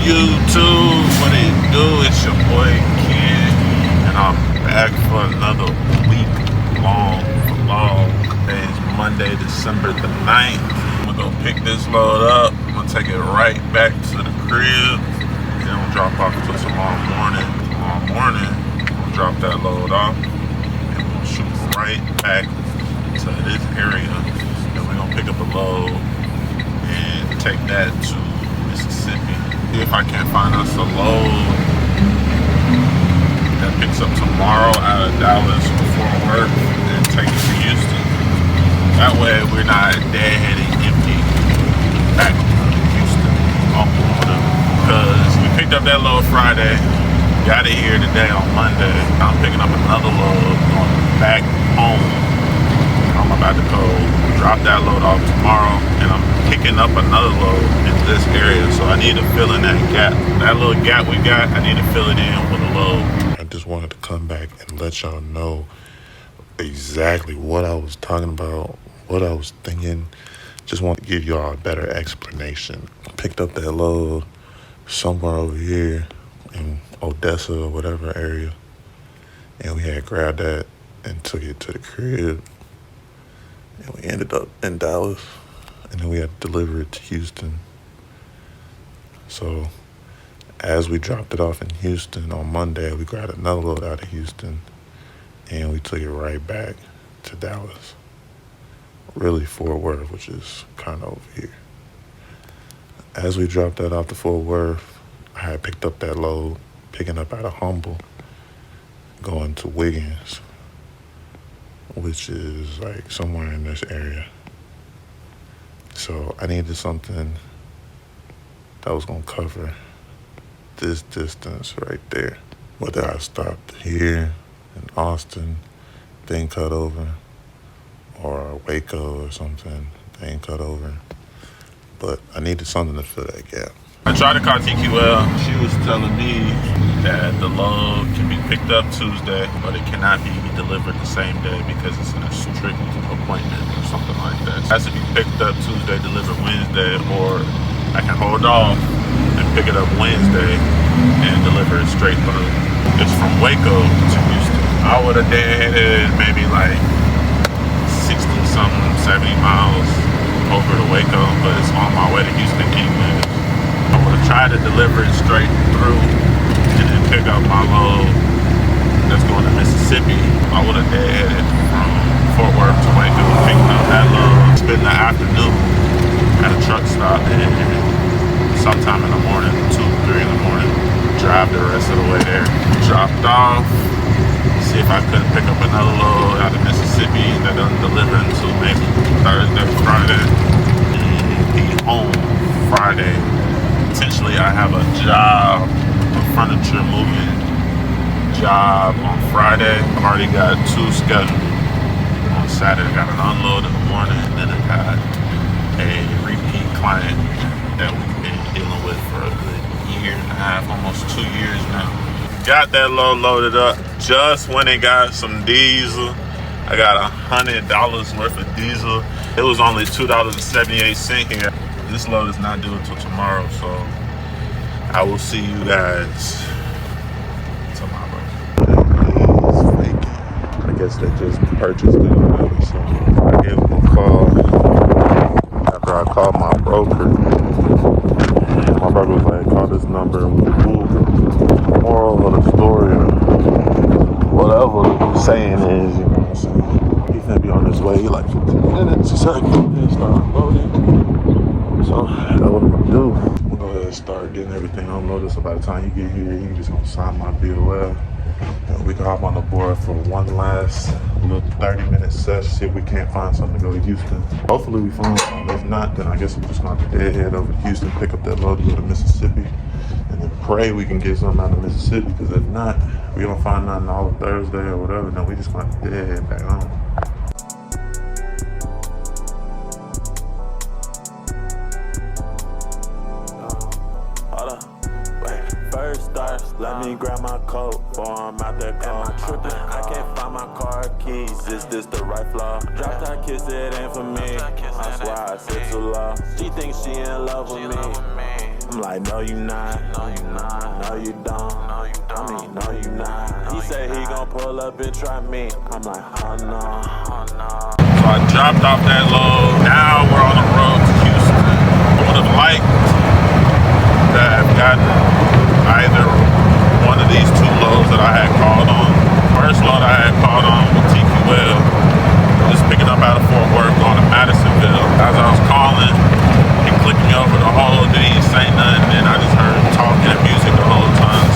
YouTube? What it do? It's your boy Ken, and I'm back for another week long vlog. Today is Monday, December the 9th. I'm gonna go pick this load up. I'm gonna take it right back to the crib. Then I'm gonna drop off until tomorrow morning. Tomorrow morning, I'm gonna drop that load off, and we'll shoot right back to this area. Then we're gonna pick up a load and take that to Mississippi. See if I can find us a load that picks up tomorrow out of Dallas before work and take it to Houston. That way we're not deadheading empty back to Houston off the water. Because we picked up that load Friday, got it here today on Monday. I'm picking up another load going back home. I'm about to go drop that load off tomorrow, and I'm picking up another load in this area, so I need to fill in that gap. That little gap we got, I need to fill it in with a load. I just wanted to come back and let y'all know exactly what I was talking about, what I was thinking. Just want to give y'all a better explanation. Picked up that load somewhere over here in Odessa or whatever area, and we had grabbed that and took it to the crib. And we ended up in Dallas, and then we had to deliver it to Houston. So as we dropped it off in Houston on Monday, we grabbed another load out of Houston, and we took it right back to Dallas. Really Fort Worth, which is kind of over here. As we dropped that off to Fort Worth, I had picked up that load, picking up out of Humble, going to Wiggins, which is like somewhere in this area. So I needed something that was gonna cover this distance right there. Whether I stopped here in Austin, then cut over, or Waco or something, then cut over. But I needed something to fill that gap. I tried to call TQL. She was telling me that the load can be picked up Tuesday, but it cannot be delivered the same day because it's in a strict appointment or something like that. It has to be picked up Tuesday, delivered Wednesday, or I can hold off and pick it up Wednesday and deliver it straight through. It's from Waco to Houston. I would have deadheaded maybe like 60 something, 70 miles over to Waco, but it's on my way to Houston anyway. I would have tried to deliver it straight through and then pick up my load that's going to Mississippi. I would have deadheaded from Fort Worth to Waco, picking up that load, spend the afternoon at a truck stop, and sometime in the morning, 2, 3 in the morning, drive the rest of the way there. Dropped off, see if I could pick up another load out of Mississippi that doesn't deliver until maybe Thursday, Friday, and be home Friday. Potentially I have a job, a furniture moving job on Friday. I've already got 2 scheduled. On Saturday I got an unload in the morning, and then I got a repeat client that we've been dealing with for a good year and a half, almost 2 years now. Got that load loaded up just when it got some diesel. I got $100 worth of diesel. It was only $2.78 here. This load is not due until tomorrow, so I will see you guys tomorrow. It's vacant. I guess they just purchased it or whatever, so I gave them a call after I called my broker. And my broker was like, call this number and we'll move it. Moral of the story, or whatever the saying is, you know what I'm saying? He's gonna be on his way like 15 minutes so I can start loading. So that's what I'm gonna do. I'm gonna go ahead and start getting everything unloaded, so by the time you get here, you can just gonna sign my BOL. And we can hop on the board for one last little 30-minute session, see if we can't find something to go to Houston. Hopefully we find something. If not, then I guess we're just gonna have to deadhead over to Houston, pick up that load to go to Mississippi, and then pray we can get something out of Mississippi, because if not, we don't find nothing all of Thursday or whatever, then we just gonna have to deadhead back home. Let me grab my coat before I'm out there cold. Tripping, I can't find my car keys. Is this the right flaw? Drop top kiss, it ain't for me. I swear I sit too low. She thinks she in love with me. I'm like, no you not, no you not, no you don't, no you don't. I mean, no you not. He said he gon' pull up and try me. I'm like, oh no, oh no. So I dropped off that load. Now we're on the road to Houston. I would have liked to have gotten either one of these two loads that I had called on. First load I had called on with TQL, just picking up out of Fort Worth going to Madisonville. As I was calling, he clicked me over the whole, didn't even say nothing, and I just heard talking and music the whole time.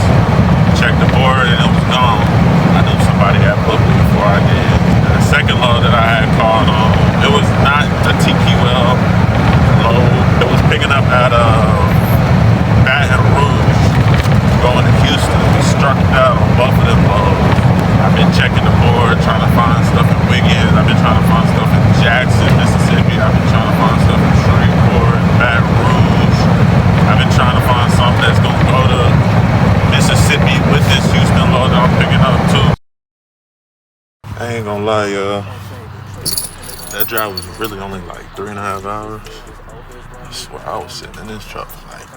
Checked the board and it was gone. I knew somebody had booked it before I did. And the second load that I had called on, it was not a TQL load. It was picking up out of Baton Rouge, going to Houston. We struck out on both of them loads. I've been checking the board, trying to find stuff in Wiggins. I've been trying to find stuff in Jackson, Mississippi. I've been trying to find stuff in Shreveport, Baton Rouge. I've been trying to find something that's going to go to Mississippi with this Houston load that I'm picking up too. I ain't gonna lie, y'all. That drive was really only like 3.5 hours. I swear I was sitting in this truck like,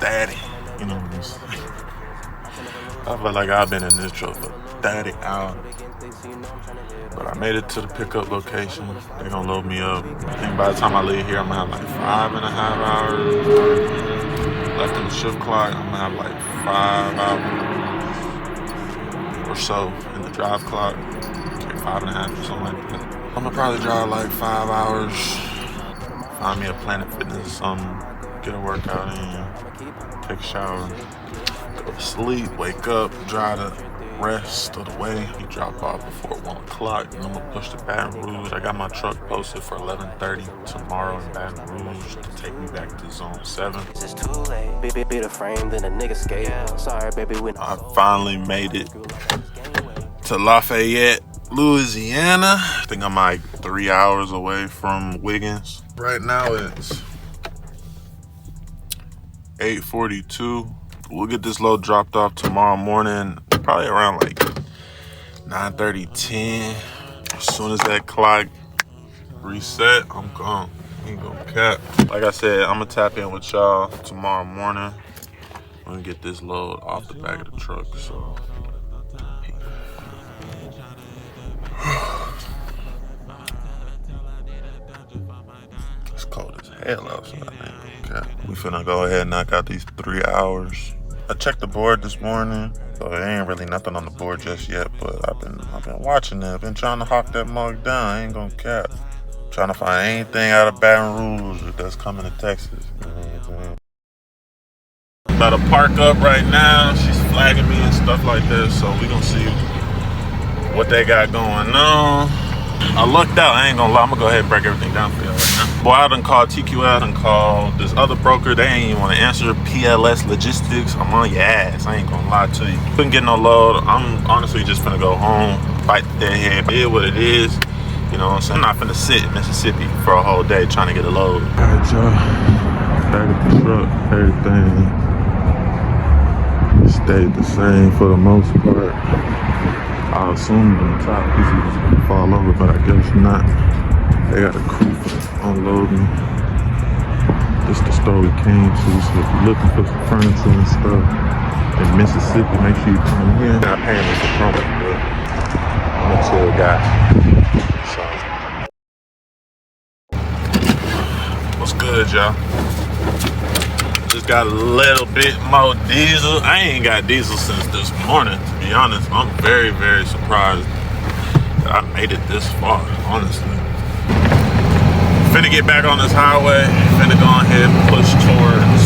daddy, you know what I'm saying? I feel like I've been in this truck for 30 hours. But I made it to the pickup location. They're gonna load me up. I think by the time I leave here, I'm gonna have like 5.5 hours left in the shift clock. I'm gonna have like 5 hours or so in the drive clock. Like 5.5 or something like that. I'm gonna probably drive like 5 hours. Find me a Planet Fitness or something. Get a workout in. Take a shower. Go to sleep, wake up, drive the rest of the way. He drop off before 1 o'clock, and I'm gonna push to Baton Rouge. I got my truck posted for 11:30 tomorrow in Baton Rouge to take me back to Zone 7. It's too late. Baby, be the frame, then a nigga skate. Sorry, baby, I finally made it to Lafayette, Louisiana. I think I'm like 3 hours away from Wiggins. Right now it's 8:42. We'll get this load dropped off tomorrow morning, probably around like 9:30, 10. As soon as that clock reset, I'm gone. Ain't gonna cap. Like I said, I'm gonna tap in with y'all tomorrow morning. I'm gonna get this load off the back of the truck. So it's cold as hell outside. Okay. We finna go ahead and knock out these 3 hours. I checked the board this morning, so there ain't really nothing on the board just yet, but I've been watching it. I've been trying to hawk that mug down. I ain't gonna cap. Trying to find anything out of Baton Rouge that's coming to Texas. You know what I'm saying? About to park up right now. She's flagging me and stuff like this, so we gonna see what they got going on. I lucked out, I ain't gonna lie. I'm gonna go ahead and break everything down for y'all right now. Boy, I done called TQL, I done called this other broker. They ain't even wanna answer. PLS Logistics, I'm on your ass. I ain't gonna lie to you. Couldn't get no load. I'm honestly just finna go home, fight the deadhead. It is what it is. You know what I'm saying? I'm not finna sit in Mississippi for a whole day trying to get a load. Alright, y'all. Back at the truck, everything stayed the same for the most part. I assumed on top this was gonna fall over, but I guess not. They got a crew for unloading. This is the store we came to, so if you're looking for some furniture and stuff in Mississippi, make sure you come here. Not paying me for promo, but I'm a chill guy. So, what's good, y'all? Just got a little bit more diesel. I ain't got diesel since this morning, to be honest. I'm very, very surprised that I made it this far, honestly. Finna get back on this highway. Finna go ahead and push towards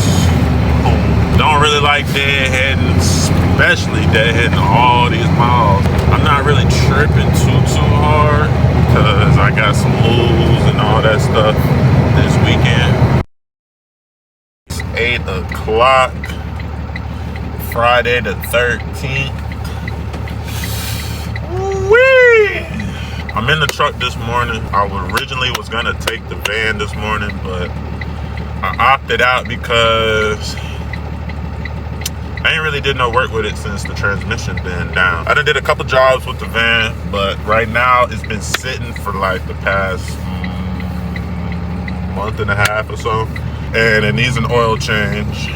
home. Don't really like deadheading, especially deadheading all these miles. I'm not really tripping too hard because I got some moves and all that stuff this weekend. 8 o'clock, Friday the 13th. Woo-wee! I'm in the truck this morning. I originally was gonna take the van this morning, but I opted out because I ain't really did no work with it since the transmission been down. I done did a couple jobs with the van, but right now it's been sitting for like the past month and a half or so. and it needs an oil change.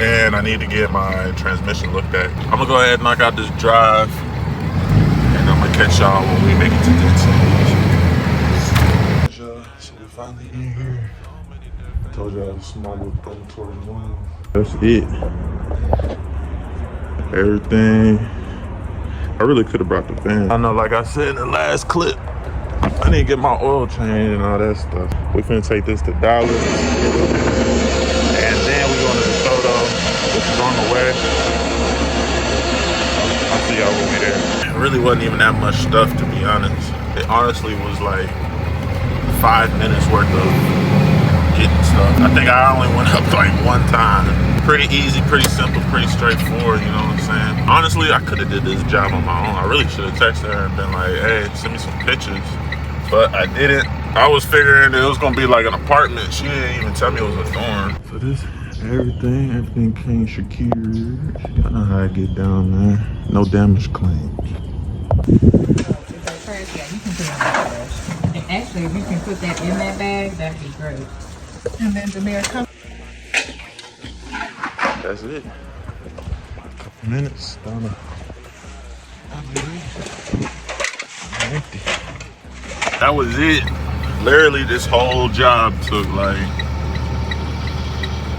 And I need to get my transmission looked at. I'm gonna go ahead and knock out this drive, and I'm gonna catch y'all when we make it to the so we're finally in here. I told y'all the small little going towards the one. That's it. Everything. I really could have brought the van. I know, like I said in the last clip, I didn't get my oil change and all that stuff. We finna take this to Dallas, and then we going to DeSoto, which is on the way. I'll see y'all when we there. It really wasn't even that much stuff, to be honest. It honestly was like 5 minutes worth of getting stuff. I think I only went up like one time. Pretty easy, pretty simple, pretty straightforward, you know what I'm saying? Honestly, I could have did this job on my own. I really should have texted her and been like, hey, send me some pictures. But I didn't. I was figuring it was gonna be like an apartment. She didn't even tell me it was a dorm. So this, everything came secured. Y'all know how I get down there. No damage claims. And actually, if you can put that in that bag, that'd be great. And then Jameer, come. That's it. A couple minutes down there. Empty. That was it. Literally, this whole job took like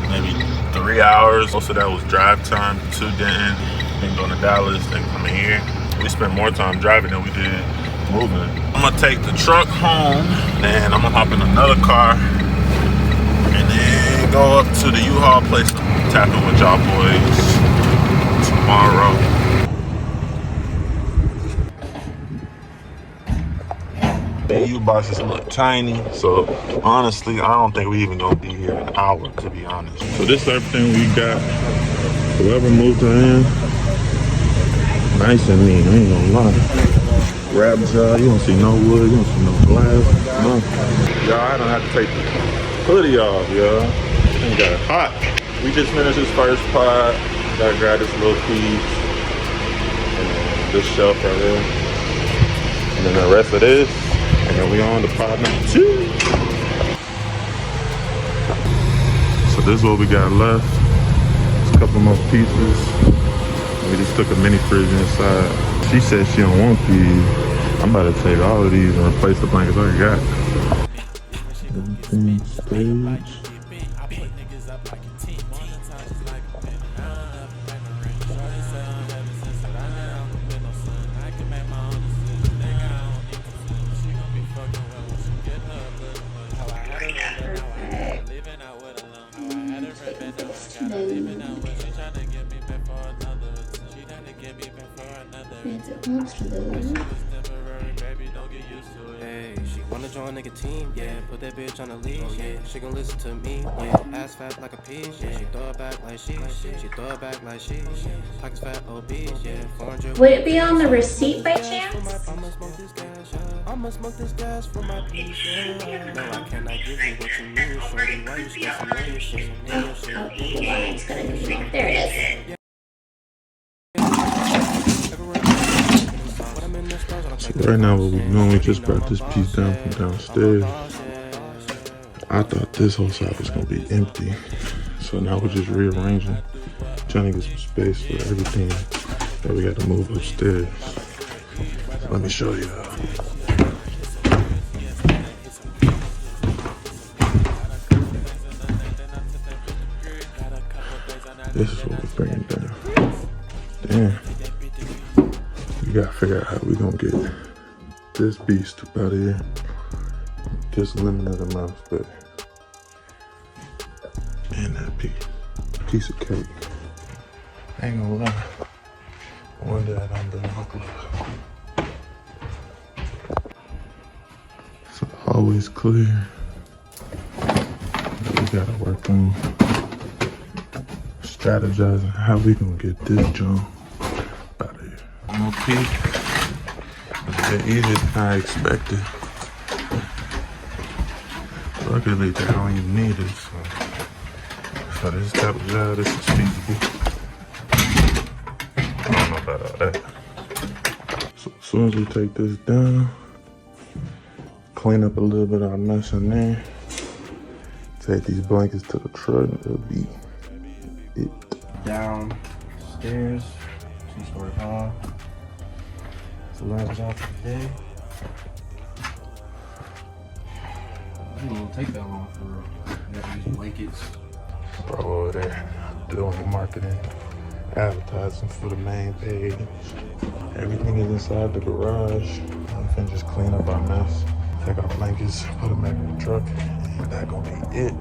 maybe 3 hours. Most of that was drive time to Denton, then going to Dallas, then coming here. We spent more time driving than we did moving. I'm gonna take the truck home, and I'm gonna hop in another car, and then go up to the U-Haul place, tap in with y'all boys tomorrow. The U-boxes look tiny, so honestly, I don't think we even gonna be here an hour, to be honest. So this is everything we got. Whoever moved her in, nice and neat, I ain't gonna lie. Grab jar, you don't see no wood, you don't see no glass, no. Y'all, I don't have to take the hoodie off, y'all. It got hot. We just finished this first pot. Gotta grab this little piece, and this shelf right there, and then the rest of this. And then we on to pot number 2. So this is what we got left. Just a couple more pieces. We just took a mini fridge inside. She said she don't want these. I'm about to take all of these and replace the blankets I got. Everything staged. Hey, she wanna join nigga team, yeah. Put that bitch on a leash, yeah. She gon' listen to me, yeah. Ass fat like a peach, yeah. She throw it back like she throw it back like she. Pockets fat, obese, yeah. 400. Would it be on the receipt by chance? I'ma smoke this gas, yeah. I'ma smoke this gas for my piece, yeah. No, I cannot give you what you need, shorty. Why you stressing on your shit? Oh, the line's gonna be there. There it is. So right now what we're doing, we just brought this piece down from downstairs. I thought this whole side was gonna be empty. So now we're just rearranging, trying to get some space for everything that we got to move upstairs. So let me show you. This is what we're bringing down. Damn. We gotta figure out how we gonna get this beast up out of here. Just limited amount of space. And that piece of cake. I ain't gonna lie. One day I done been my glove. So always clear. We gotta work on strategizing how we gonna get this junk out of here. No peak. It's been easier than I expected. Luckily, they don't even need it. So this type of job, this is feasible. I don't know about all that. So as soon as we take this down, clean up a little bit of our mess in there, Take these blankets to the truck and it'll be it. Downstairs, 2-story hall. It's the last job for the day. It won't take that long for real. You have these blankets. Bro over there doing the marketing, advertising for the main page. Everything is inside the garage. I'm finna just clean up our mess. Take our blankets, put them back in the truck, and that gonna be it.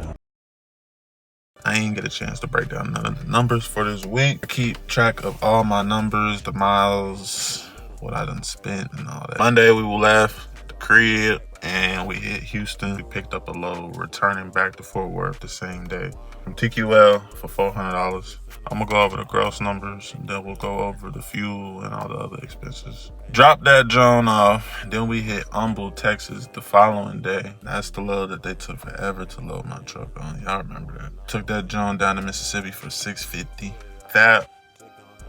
I ain't get a chance to break down none of the numbers for this week. I keep track of all my numbers, the miles, what I done spent and all that. Monday we left the crib and we hit Houston. We picked up a load, returning back to Fort Worth the same day. From TQL for $400. I'm gonna go over the gross numbers, and then we'll go over the fuel and all the other expenses. Dropped that drone off, then we hit Humble, Texas the following day. That's the load that they took forever to load my truck on. Y'all remember that. Took that drone down to Mississippi for $650. That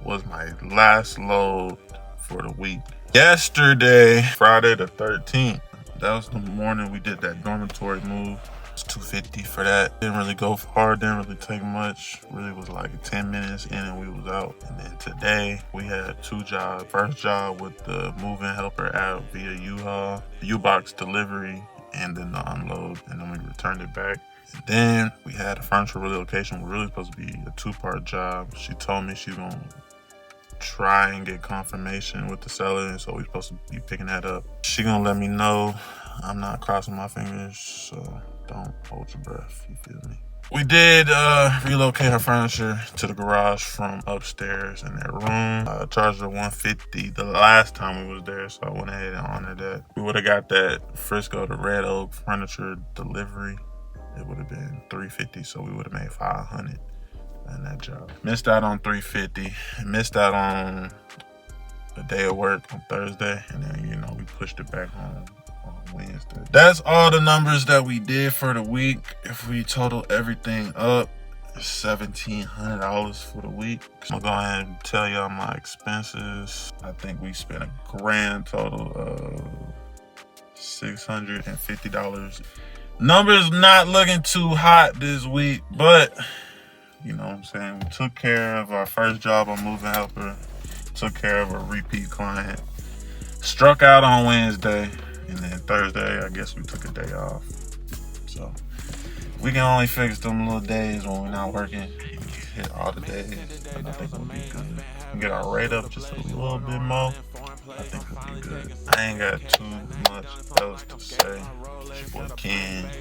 was my last load for the week. Yesterday, Friday the 13th, that was the morning we did that dormitory move. It's $250 for that. Didn't really go far, didn't really take much. Really was like 10 minutes in and we was out. And then today we had 2 jobs. First job with the moving helper app via U-Haul, U-Box delivery, and then the unload, and then we returned it back. And then we had a furniture relocation. We're really supposed to be a 2-part job. She told me she's gonna try and get confirmation with the seller, and so we're supposed to be picking that up. She gonna let me know. I'm not crossing my fingers, so don't hold your breath, you feel me? We did relocate her furniture to the garage from upstairs in their room. Charged her $150 the last time we was there, so I went ahead and honored that. We would have got that Frisco to Red Oak furniture delivery. It would have been $350, so we would have made $500 in that job. Missed out on $350. Missed out on a day of work on Thursday, and then, you know, we pushed it back home on Wednesday. That's all the numbers that we did for the week. If we total everything up, it's $1,700 for the week. I'm gonna go ahead and tell y'all my expenses. I think we spent a grand total of $650. Numbers not looking too hot this week, but you know what I'm saying? We took care of our first job on moving helper, took care of a repeat client, struck out on Wednesday, and then Thursday, I guess we took a day off. So we can only fix them little days when we're not working. Hit all the days, and I think we'll be good. We can get our rate up just a little bit more. I think we'll be good. I ain't got too much else to say. It's your boy Ken.